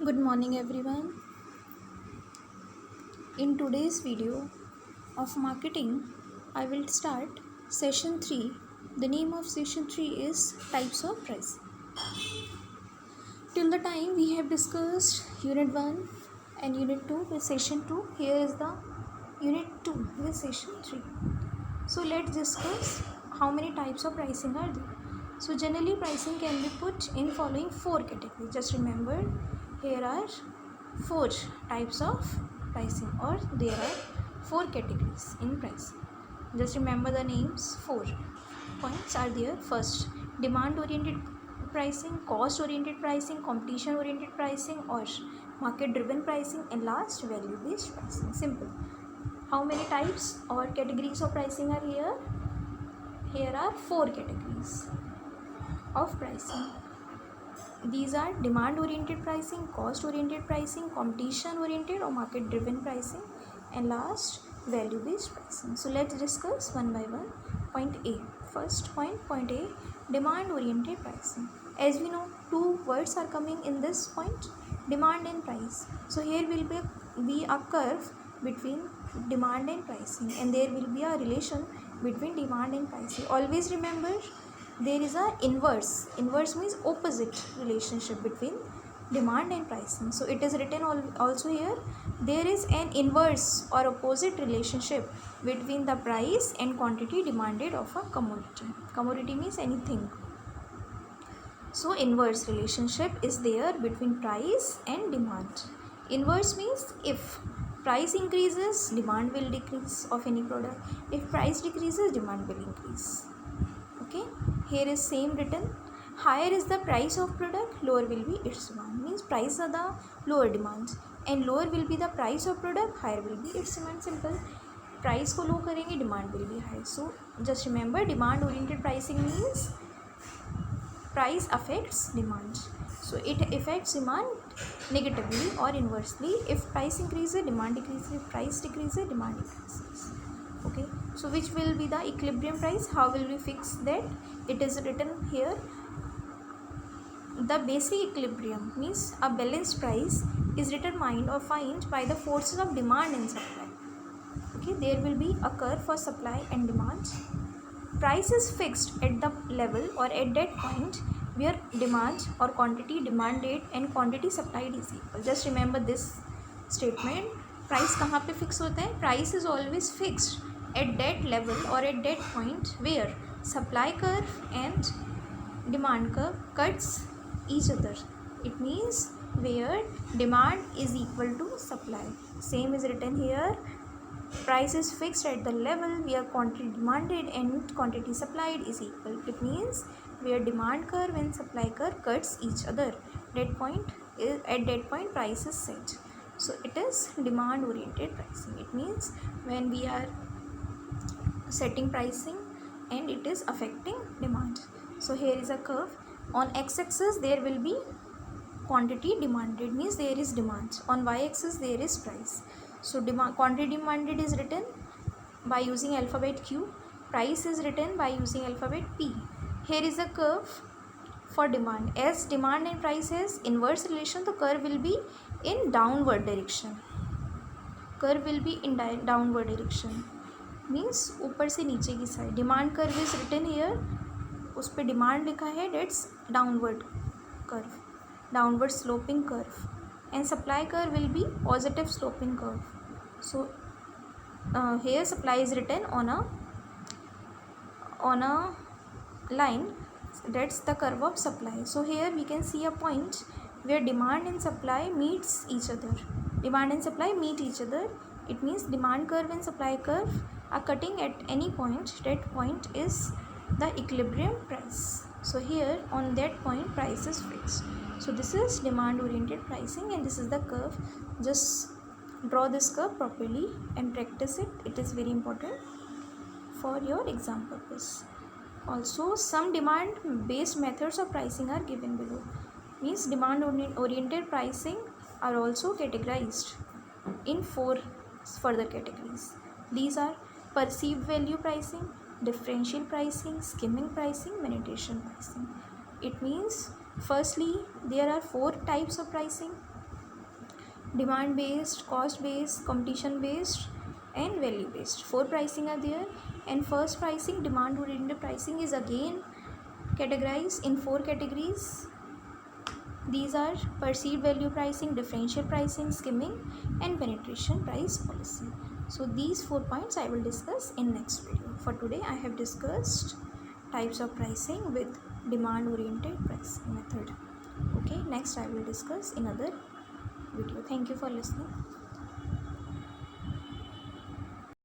Good morning everyone. In today's video of marketing, I will start session 3. The name of session 3 is types of pricing. Till the time we have discussed unit 1 and unit 2 with session 2. Here is the unit 2 with session 3. So let's discuss how many types of pricing are there. So generally pricing can be put in following 4 categories. Just remember, here are 4 types of pricing, or there are 4 categories in pricing. Just remember the names. 4 points are there. First, demand oriented pricing, cost oriented pricing, competition oriented pricing, or market driven pricing, and last, value based pricing. Simple. How many types or categories of pricing are here? Here are 4 categories of pricing. These are demand oriented pricing, cost oriented pricing, competition oriented or market driven pricing, and last, value based pricing. So let's discuss one by one. Point A. First point A, demand oriented pricing. As we know, two words are coming in this point, demand and price. So here will be a curve between demand and pricing, and there will be a relation between demand and pricing. Always remember, there is a inverse means opposite relationship between demand and pricing. So it is written also here, there is an inverse or opposite relationship between the price and quantity demanded of a commodity means anything. So inverse relationship is there between price and demand. Inverse means if price increases, demand will decrease of any product. If price decreases, demand will increase. Okay, here is same written. Higher is the price of product, lower will be its demand. Means price are the lower demands, and lower will be the price of product, higher will be its demand. Simple. Price को low करेंगे, demand will be high. So just remember, demand oriented pricing means price affects demand. So it affects demand negatively or inversely. If price increases, demand decreases. If price decreases, demand increases. Okay, so which will be the equilibrium price? How will we fix that? It is written here, the basic equilibrium means a balanced price is determined or found by the forces of demand and supply. Okay, there will be a curve for supply and demand. Price is fixed at the level or at that point where demand or quantity demanded and quantity supplied is equal. Just remember this statement. Price कहाँ पे fix होता है? Price is always fixed at that level or at that point where supply curve and demand curve cuts each other. It means where demand is equal to supply. Same is written here. Price is fixed at the level where quantity demanded and quantity supplied is equal. It means where demand curve and supply curve cuts each other. At that point price is set. So it is demand oriented pricing. It means when we are setting pricing and it is affecting demand. So here is a curve. On x-axis there will be quantity demanded, means there is demand. On y-axis there is price. So quantity demanded is written by using alphabet Q. Price is written by using alphabet P. Here is a curve for demand. As demand and price has inverse relation, the curve will be in downward direction. Curve will be in downward direction. Means ऊपर से नीचे की side. Demand curve is written here, उस पर demand लिखा है, that's downward curve, downward sloping curve, and supply curve will be positive sloping curve. So here supply is written on a line, that's the curve of supply. So here we can see a point where demand and supply meets each other. Demand and supply meet each other. It means demand curve and supply curve are cutting at any point. That point is the equilibrium price. So here on that point price is fixed. So this is demand oriented pricing, and this is the curve. Just draw this curve properly and practice it. It is very important for your exam purpose. Also, some demand based methods of pricing are given below. Means demand oriented pricing are also categorized in 4 further categories. These are perceived value pricing, differential pricing, skimming pricing, monetization pricing. It means firstly there are 4 types of pricing. demand based, cost based, competition based, and value based. 4 pricing are there. And first pricing, demand oriented pricing, is again categorized in 4 categories. These are perceived value pricing, differential pricing, skimming, and penetration price policy. So these 4 points I will discuss in next video. For today I have discussed types of pricing with demand oriented pricing method. Okay, next I will discuss in other video. Thank you for listening.